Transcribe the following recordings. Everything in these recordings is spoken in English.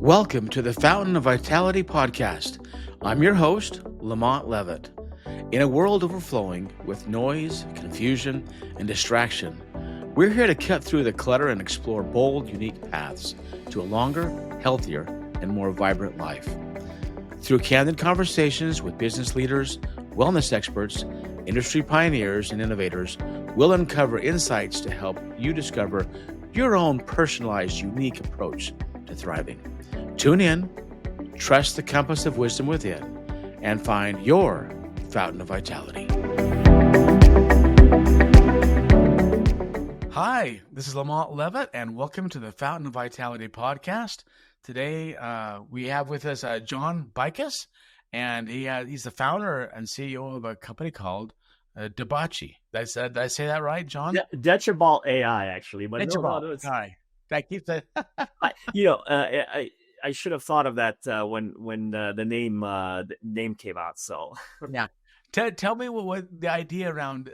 Welcome to the Fountain of Vitality podcast. I'm your host, Lamont Levitt. In a world overflowing with noise, confusion, and distraction, we're here to cut through the clutter and explore bold, unique paths to a longer, healthier, and more vibrant life. Through candid conversations with business leaders, wellness experts, industry pioneers, and innovators, we'll uncover insights to help you discover your own personalized, unique approach to thriving. Tune in, trust the compass of wisdom within, and find your fountain of vitality. Hi, this is Lamont Levitt, and welcome to the Fountain of Vitality podcast. Today, we have with us John Bikas, and he's the founder and CEO of a company called Did I say that right, John? Decibel AI, actually. But Decibel. Hi. I keep that. I should have thought of that when the name came out. So yeah, tell me what the idea around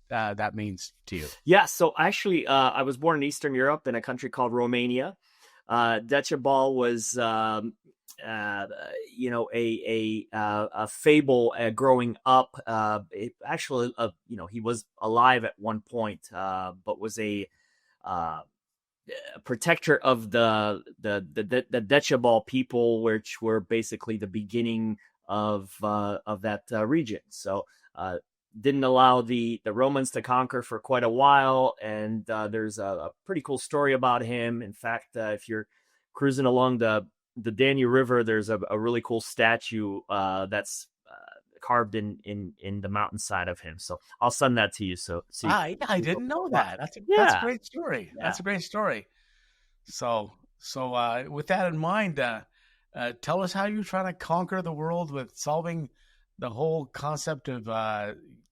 that means to you. Yeah, so actually, I was born in Eastern Europe in a country called Romania. Decibel was a fable growing up. He was alive at one point, but was a protector of the Decibel people, which were basically the beginning of that region. So didn't allow the Romans to conquer for quite a while, and there's a pretty cool story about him. In fact, if you're cruising along the Danube River, there's a really cool statue that's carved in the mountainside of him. So I'll send that to you. I didn't know that. That's a great story. Yeah. That's a great story. So with that in mind, tell us how you're trying to conquer the world with solving the whole concept of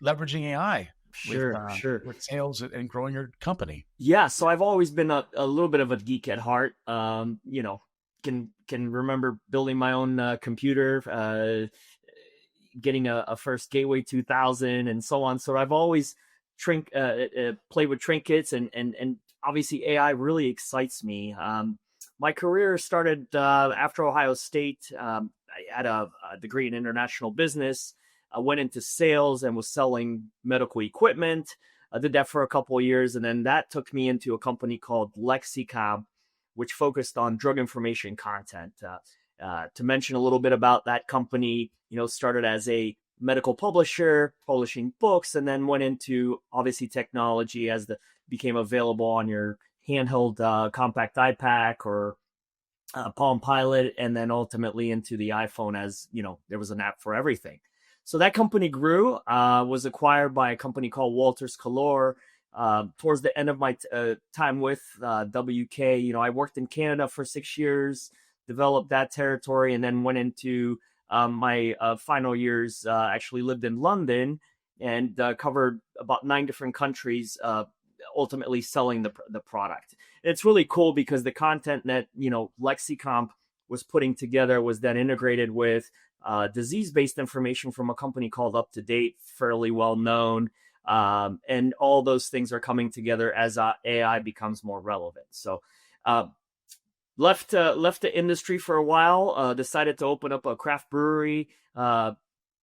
leveraging AI. Sure. With sales and growing your company. Yeah. So I've always been a little bit of a geek at heart. Can remember building my own computer, getting a first Gateway 2000 and so on. So I've always played with trinkets and obviously AI really excites me. My career started after Ohio State. I had a degree in international business. I went into sales and was selling medical equipment. I did that for a couple of years, and then that took me into a company called Lexicomp, which focused on drug information content. To mention a little bit about that company, started as a medical publisher, publishing books, and then went into obviously technology as became available on your handheld compact iPad or Palm Pilot, and then ultimately into the iPhone as, there was an app for everything. So that company grew, was acquired by a company called Wolters Kluwer. Towards the end of my time with WK, I worked in Canada for 6 years, developed that territory, and then went into my final years, actually lived in London and covered about 9 different countries, ultimately selling the product. It's really cool because the content that, Lexicomp was putting together was then integrated with disease-based information from a company called Up to Date, fairly well known. And all those things are coming together as AI becomes more relevant. So left the industry for a while, decided to open up a craft brewery, and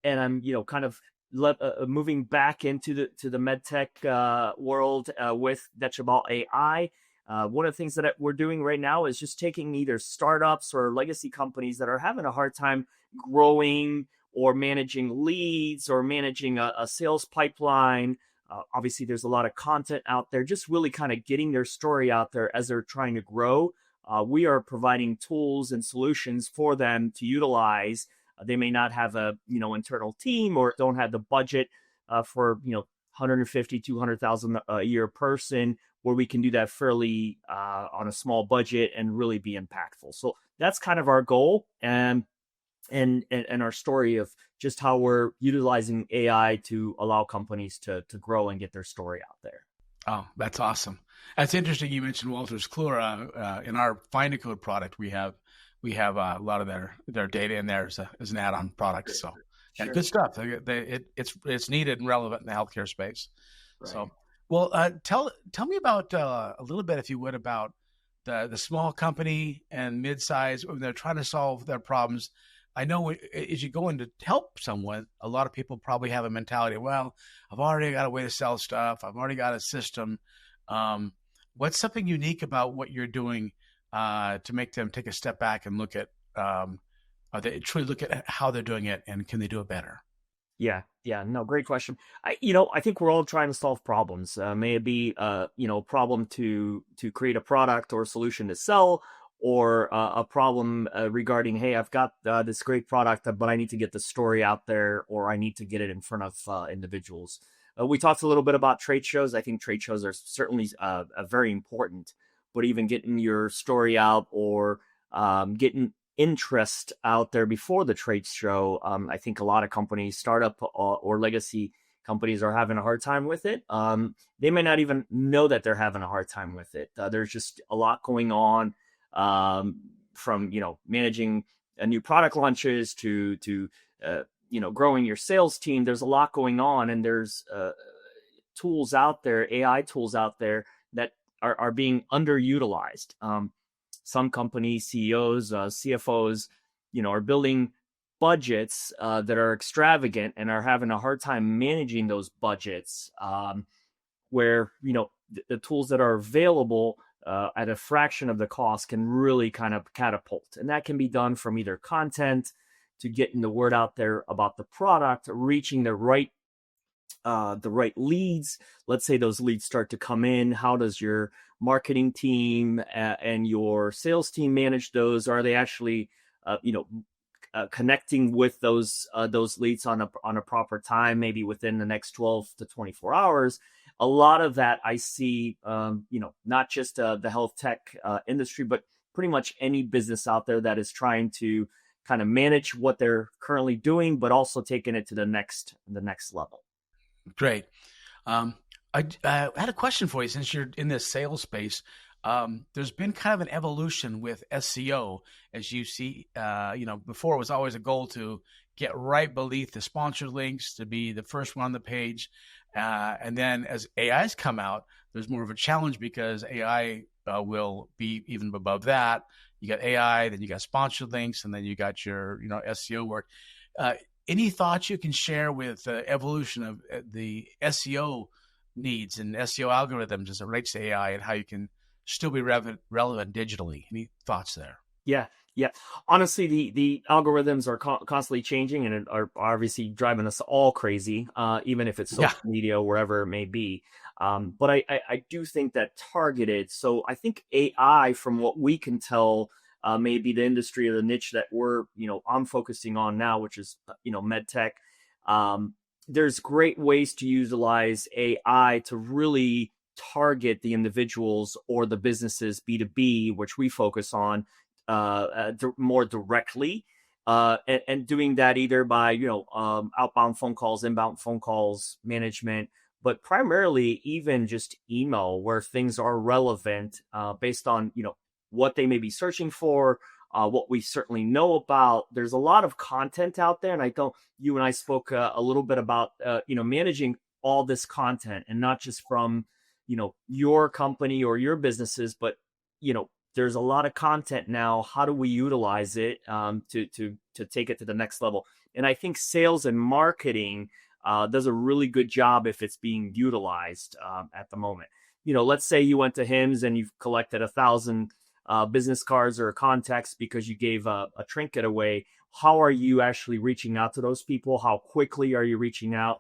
I'm kind of moving back into the medtech world with Decibel AI. One of the things that we're doing right now is just taking either startups or legacy companies that are having a hard time growing or managing leads or managing a sales pipeline. Obviously, there's a lot of content out there, just really kind of getting their story out there as they're trying to grow. We are providing tools and solutions for them to utilize. They may not have a internal team or don't have the budget for $150,000, $200,000 a year person, where we can do that fairly on a small budget and really be impactful. So that's kind of our goal and our story of just how we're utilizing AI to allow companies to grow and get their story out there. Oh, that's awesome. That's interesting. You mentioned Wolters Kluwer. In our Find a Code product, we have a lot of their data in there as an add-on product. So yeah, good stuff. It's needed and relevant in the healthcare space. Right. So, well, tell me about a little bit, if you would, about the small company and mid-size, when they're trying to solve their problems. I know as you go in to help someone, a lot of people probably have a mentality, well, I've already got a way to sell stuff. I've already got a system. Um, what's something unique about what you're doing to make them take a step back and look at, or they truly look at how they're doing it and can they do it better? Yeah, yeah, no, great question. I think we're all trying to solve problems. May it be, a problem to create a product or a solution to sell, or a problem regarding, hey, I've got this great product, but I need to get the story out there, or I need to get it in front of individuals. We talked a little bit about trade shows. I think trade shows are certainly very important, but even getting your story out, or getting interest out there before the trade show. I think a lot of companies, startup or legacy companies, are having a hard time with it. They may not even know that they're having a hard time with it. There's just a lot going on, from managing new product launches to growing your sales team. There's a lot going on, and there's tools out there, AI tools out there that are being underutilized. Some company CEOs, CFOs, are building budgets that are extravagant and are having a hard time managing those budgets. Where the tools that are available at a fraction of the cost can really kind of catapult, and that can be done from either content to getting the word out there about the product, reaching the right leads. Let's say those leads start to come in. How does your marketing team and your sales team manage those? Are they actually, connecting with those leads on a proper time, maybe within the next 12 to 24 hours? A lot of that I see, not just the health tech industry, but pretty much any business out there that is trying to kind of manage what they're currently doing, but also taking it to the next level. Great. I had a question for you since you're in this sales space. There's been kind of an evolution with SEO, as you see. Before it was always a goal to get right beneath the sponsored links, to be the first one on the page. And then as AI's come out, there's more of a challenge because AI will be even above that. You got AI, then you got sponsored links, and then you got your SEO work. Any thoughts you can share with the evolution of the SEO needs and SEO algorithms as it relates to AI and how you can still be relevant digitally? Any thoughts there? Yeah, yeah. Honestly, the algorithms are constantly changing and are obviously driving us all crazy, even if it's social media, wherever it may be. But I do think that targeted. So I think AI, from what we can tell, may be the industry or the niche that I'm focusing on now, which is med tech. There's great ways to utilize AI to really target the individuals or the businesses B2B, which we focus on more directly, and doing that either by outbound phone calls, inbound phone calls management, but primarily even just email, where things are relevant based on what they may be searching for, what we certainly know about. There's a lot of content out there, and you and I spoke a little bit about managing all this content, and not just from your company or your businesses, but there's a lot of content now. How do we utilize it to take it to the next level? And I think sales and marketing does a really good job if it's being utilized at the moment. Let's say you went to HIMSS and you've collected 1,000 business cards or contacts because you gave a trinket away. How are you actually reaching out to those people? How quickly are you reaching out?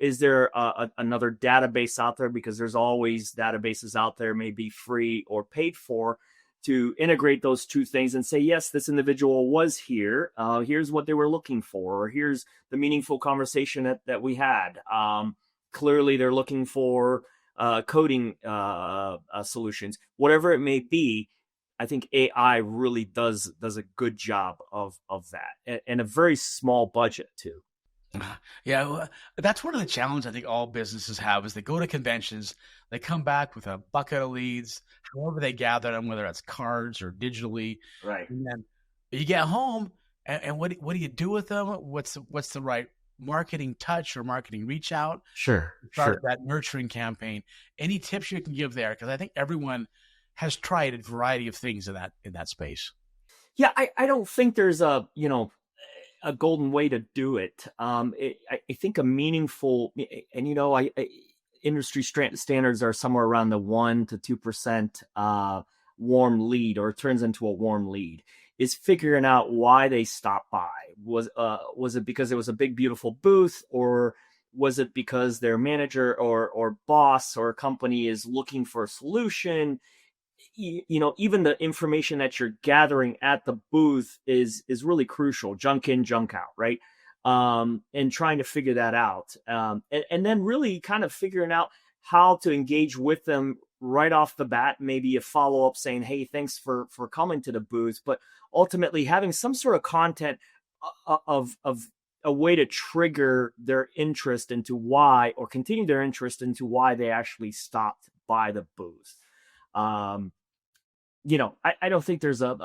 Is there another database out there? Because there's always databases out there, maybe free or paid for, to integrate those two things and say, yes, this individual was here. Here's what they were looking for, or here's the meaningful conversation that we had. Clearly, they're looking for coding solutions, whatever it may be. I think AI really does a good job of that, and a very small budget too. Yeah, well, that's one of the challenges I think all businesses have is they go to conventions, they come back with a bucket of leads, however they gather them, whether it's cards or digitally. Right. And then you get home, and what do you do with them? What's the right marketing touch or marketing reach out? Sure. Start that nurturing campaign. Any tips you can give there? Because I think everyone has tried a variety of things in that space. Yeah, I don't think there's a golden way to do it. I think a meaningful, and industry standards are somewhere around the 1 to 2% warm lead, or it turns into a warm lead. Is figuring out why they stopped by. Was it because it was a big beautiful booth, or was it because their manager or boss or company is looking for a solution? Even the information that you're gathering at the booth is really crucial. Junk in, junk out, right? And trying to figure that out, and then really kind of figuring out how to engage with them right off the bat. Maybe a follow up saying, "Hey, thanks for coming to the booth," but ultimately having some sort of content of a way to trigger their interest into why, or continue their interest into why they actually stopped by the booth. Um, I don't think there's an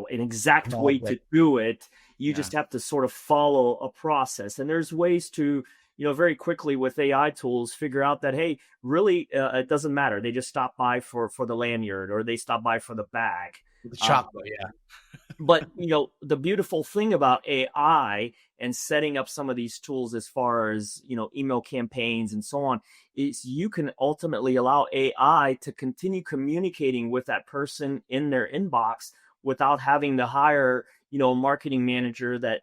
exact way to do it. You just have to sort of follow a process, and there's ways to, very quickly with AI tools, figure out that, hey, really, it doesn't matter. They just stop by for the lanyard, or they stop by for the bag. The chocolate, yeah. But the beautiful thing about AI and setting up some of these tools, as far as email campaigns and so on, is you can ultimately allow AI to continue communicating with that person in their inbox without having to hire a marketing manager that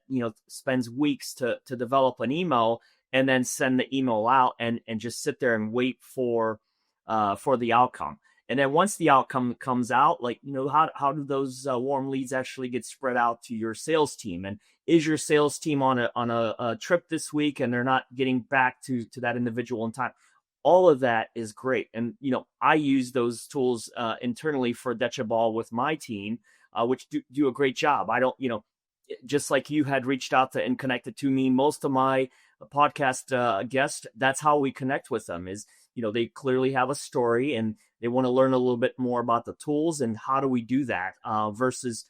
spends weeks to develop an email and then send the email out and just sit there and wait for the outcome. And then once the outcome comes out, like, how do those warm leads actually get spread out to your sales team? And is your sales team on a trip this week and they're not getting back to that individual in time? All of that is great. And, I use those tools internally for Decibel with my team, which do a great job. I don't, just like you had reached out to and connected to me, most of my podcast guests, that's how we connect with them is, they clearly have a story and they want to learn a little bit more about the tools and how do we do that versus,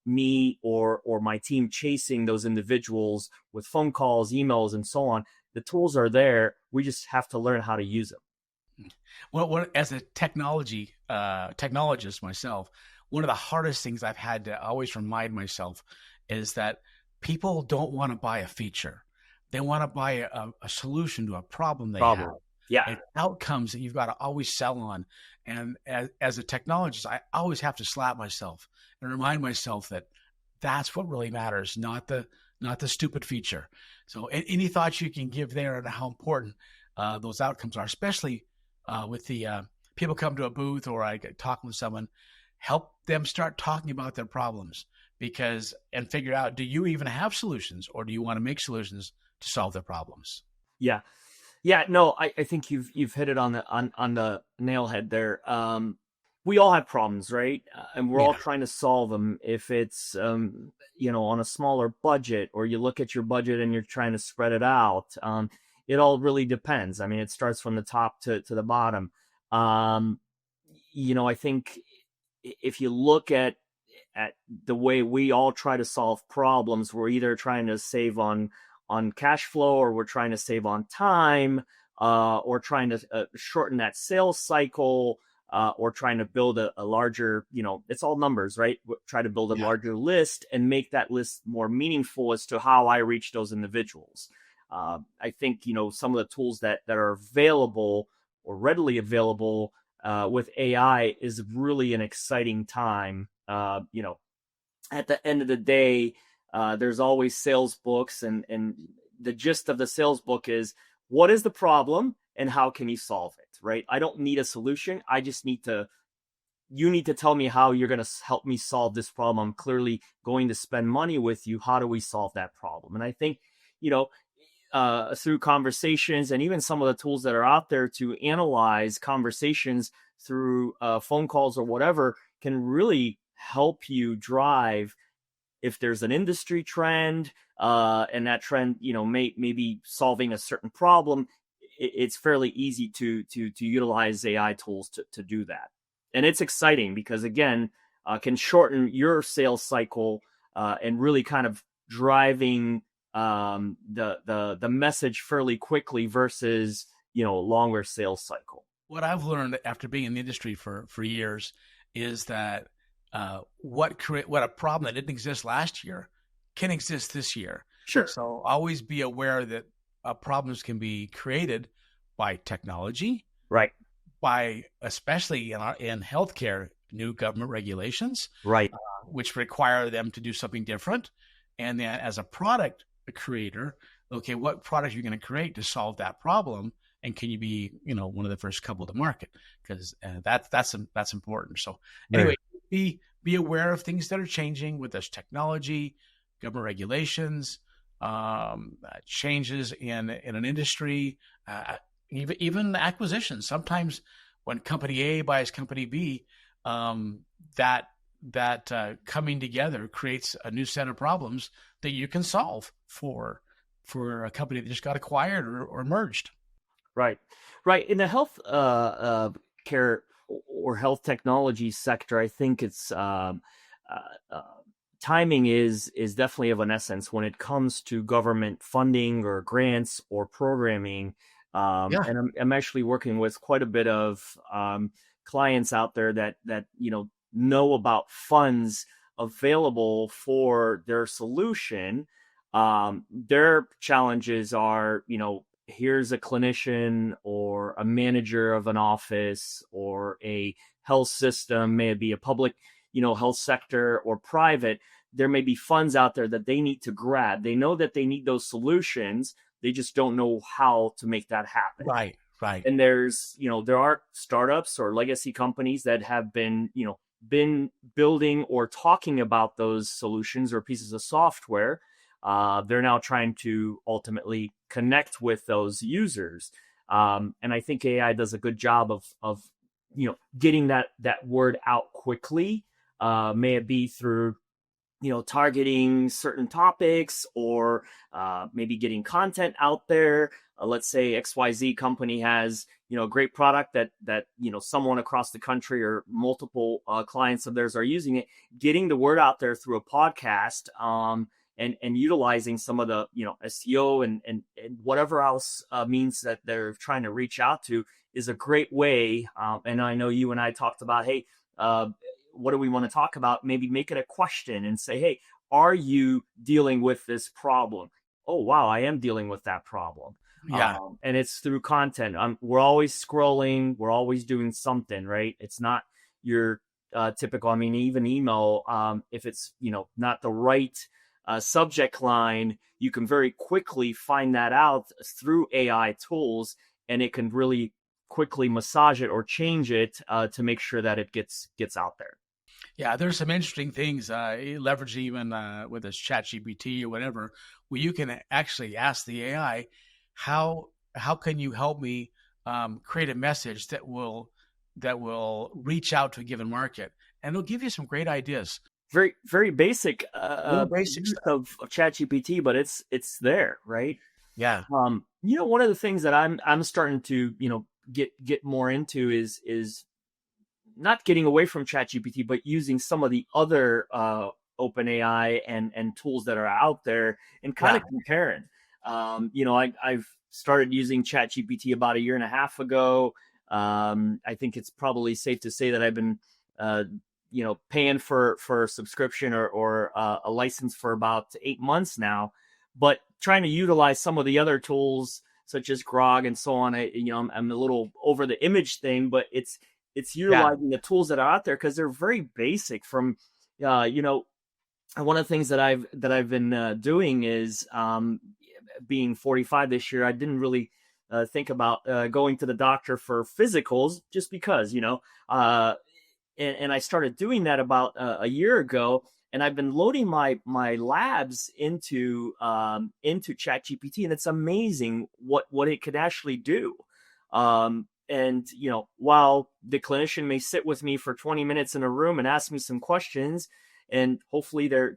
me or my team chasing those individuals with phone calls, emails, and so on. The tools are there. We just have to learn how to use them. Well, as a technologist myself, one of the hardest things I've had to always remind myself is that people don't want to buy a feature. They want to buy a solution to a problem they have. Yeah. And outcomes that you've got to always sell on. And as a technologist, I always have to slap myself and remind myself that that's what really matters, not the stupid feature. So any thoughts you can give there on how important those outcomes are, especially with the people come to a booth or I get talking with someone, help them start talking about their problems and figure out, do you even have solutions or do you want to make solutions to solve their problems? Yeah. Yeah, no, I think you've hit it on the nail head there. We all have problems, right? And we're all trying to solve them. If it's on a smaller budget, or you look at your budget and you're trying to spread it out, it all really depends. I mean, it starts from the top to the bottom. I think if you look at the way we all try to solve problems, we're either trying to save on cash flow, or we're trying to save on time, or trying to shorten that sales cycle, or trying to build a larger, it's all numbers, right? Try to build a larger list and make that list more meaningful as to how I reach those individuals. I think, some of the tools that are available or readily available with AI is really an exciting time. At the end of the day, there's always sales books, and the gist of the sales book is, what is the problem and how can you solve it, right? I don't need a solution. I just you need to tell me how you're going to help me solve this problem. I'm clearly going to spend money with you. How do we solve that problem? And I think, through conversations and even some of the tools that are out there to analyze conversations through phone calls or whatever, can really help you drive if there's an industry trend, and that trend, maybe solving a certain problem. It's fairly easy to utilize AI tools to do that. And it's exciting because, again, can shorten your sales cycle and really kind of driving the message fairly quickly versus, longer sales cycle. what I've learned after being in the industry for years is that what a problem that didn't exist last year can exist this year. Sure. So always be aware that problems can be created by technology, Right. by especially in healthcare, new government regulations, Right. which require them to do something different. And then as a product creator, okay, what product are you going to create to solve that problem? And can you be, one of the first couple to market? Because that's important. So anyway, be aware of things that are changing with this technology, government regulations, changes in an industry, even acquisitions. Sometimes when company A buys company B, that coming together creates a new set of problems that you can solve for a company that just got acquired or merged. Right. In the health care or health technology sector, I think it's timing is definitely of an essence when it comes to government funding or grants or programming. And I'm actually working with quite a bit of clients out there that know about funds available for their solution. Their challenges are, here's a clinician or a manager of an office or a health system, may it be a public, health sector or private. There may be funds out there that they need to grab. They know that they need those solutions. They just don't know how to make that happen. Right. And there's, there are startups or legacy companies that have been building or talking about those solutions or pieces of software. They're now trying to ultimately connect with those users. And I think AI does a good job of getting that word out quickly. May it be through targeting certain topics or maybe getting content out there. Let's say XYZ company has a great product that someone across the country or multiple clients of theirs are using it. Getting the word out there through a podcast and utilizing some of the SEO and whatever else means that they're trying to reach out to is a great way. And I know you and I talked about, hey, what do we want to talk about? Maybe make it a question and say, hey, are you dealing with this problem? Oh, wow, I am dealing with that problem. Yeah. And it's through content. We're always scrolling. We're always doing something, right? It's not your typical, even email, if it's, not the right subject line, you can very quickly find that out through AI tools, and it can really quickly massage it or change it to make sure that it gets out there. Yeah, there's some interesting things leverage even with this ChatGPT or whatever, where you can actually ask the AI, how can you help me create a message that will reach out to a given market, and it'll give you some great ideas. Very very basic use of ChatGPT, but it's there, right? Yeah. One of the things that I'm starting to get more into is not getting away from ChatGPT, but using some of the other OpenAI and tools that are out there and kind of comparing. I've started using ChatGPT about a year and a half ago. I think it's probably safe to say that I've been paying for a subscription or a license for about 8 months now, but trying to utilize some of the other tools such as Grok and so on. I'm a little over the image thing, but it's utilizing the tools that are out there because they're very basic. From one of the things that I've been doing is being 45 this year. I didn't really think about going to the doctor for physicals just because and I started doing that about a year ago. And I've been loading my labs into ChatGPT, and it's amazing what it could actually do. And while the clinician may sit with me for 20 minutes in a room and ask me some questions, and hopefully they're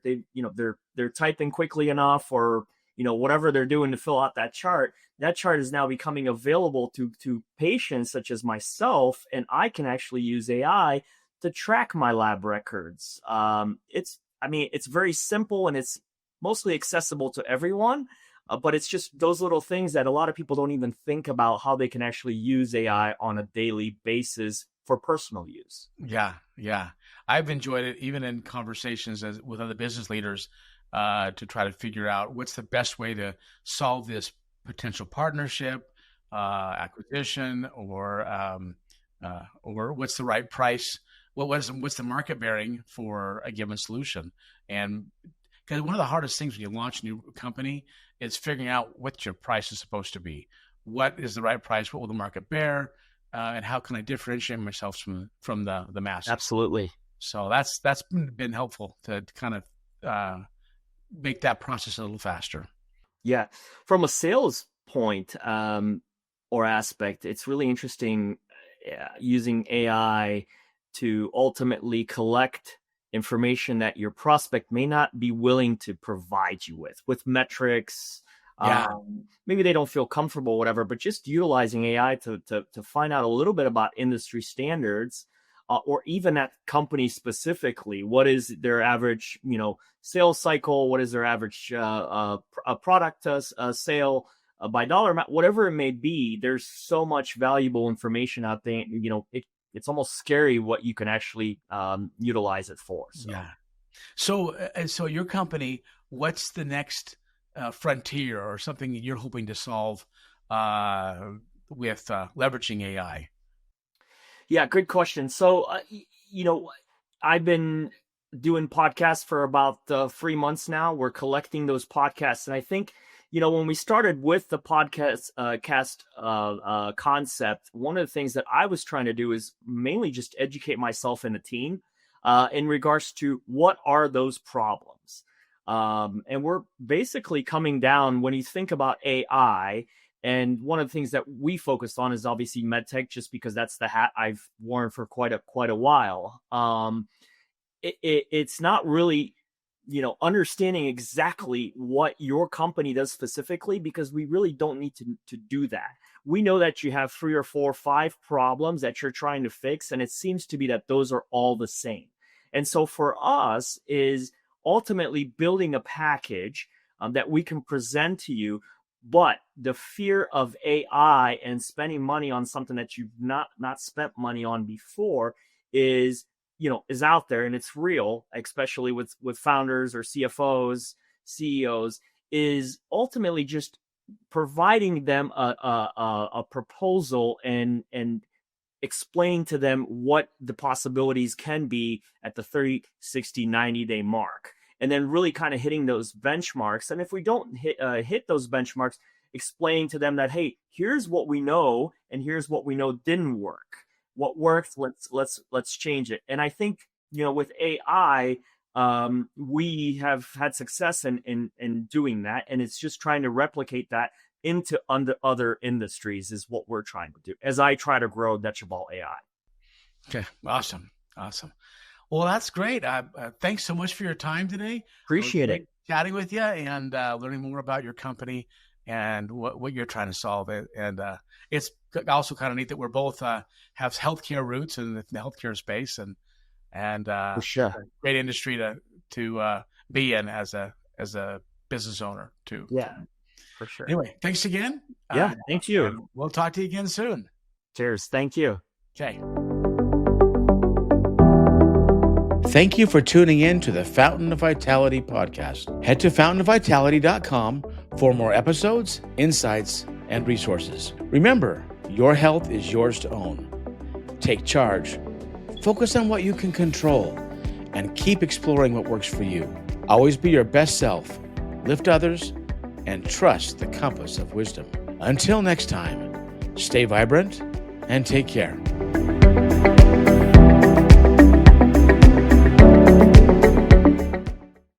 typing quickly enough, or whatever they're doing to fill out that chart is now becoming available to patients such as myself, and I can actually use AI to track my lab records. It's very simple, and it's mostly accessible to everyone. But it's just those little things that a lot of people don't even think about how they can actually use AI on a daily basis for personal use. Yeah, yeah. I've enjoyed it even in conversations with other business leaders to try to figure out what's the best way to solve this potential partnership, acquisition, or what's the right price. What's the market bearing for a given solution? And because one of the hardest things when you launch a new company is figuring out what your price is supposed to be. What is the right price? What will the market bear? And how can I differentiate myself from the masses? Absolutely. So that's been helpful to kind of make that process a little faster. Yeah. From a sales point or aspect, it's really interesting using AI to ultimately collect information that your prospect may not be willing to provide you with metrics. Yeah. Maybe they don't feel comfortable, whatever, but just utilizing AI to find out a little bit about industry standards, or even at company specifically, what is their average, sales cycle? What is their average product sale by dollar amount? Whatever it may be, there's so much valuable information out there. It's almost scary what you can actually utilize it for. So. Yeah. So your company, what's the next frontier or something that you're hoping to solve with leveraging AI? Yeah, good question. So, I've been doing podcasts for about 3 months now. We're collecting those podcasts. And I think, when we started with the podcast concept, one of the things that I was trying to do is mainly just educate myself and the team in regards to what are those problems. And we're basically coming down when you think about AI. And one of the things that we focused on is obviously medtech, just because that's the hat I've worn for quite a while. It's not really, understanding exactly what your company does specifically, because we really don't need to do that. We know that you have 3 or 4 or 5 problems that you're trying to fix, and it seems to be that those are all the same. And so for us is ultimately building a package that we can present to you. But the fear of AI and spending money on something that you've not spent money on before is out there, and it's real, especially with founders or CFOs, CEOs, is ultimately just providing them a proposal and explain to them what the possibilities can be at the 30, 60, 90-day mark. And then really kind of hitting those benchmarks. And if we don't hit those benchmarks, explaining to them that, hey, here's what we know, and here's what we know didn't work. What worked, let's change it. And I think, with AI, we have had success in doing that. And it's just trying to replicate that into other industries is what we're trying to do as I try to grow Detchable AI. Okay, awesome. Well, that's great. Thanks so much for your time today. Appreciate it. Chatting with you and learning more about your company and what you're trying to solve. And it's also kind of neat that we're both have healthcare roots in the healthcare space, and for sure, great industry to be in as a business owner too. Yeah, for sure. Anyway, thanks again. Yeah, thank you. We'll talk to you again soon. Cheers. Thank you. Okay. Thank you for tuning in to the Fountain of Vitality podcast. Head to fountainvitality.com for more episodes, insights, and resources. Remember, your health is yours to own. Take charge, focus on what you can control, and keep exploring what works for you. Always be your best self, lift others, and trust the compass of wisdom. Until next time, stay vibrant and take care.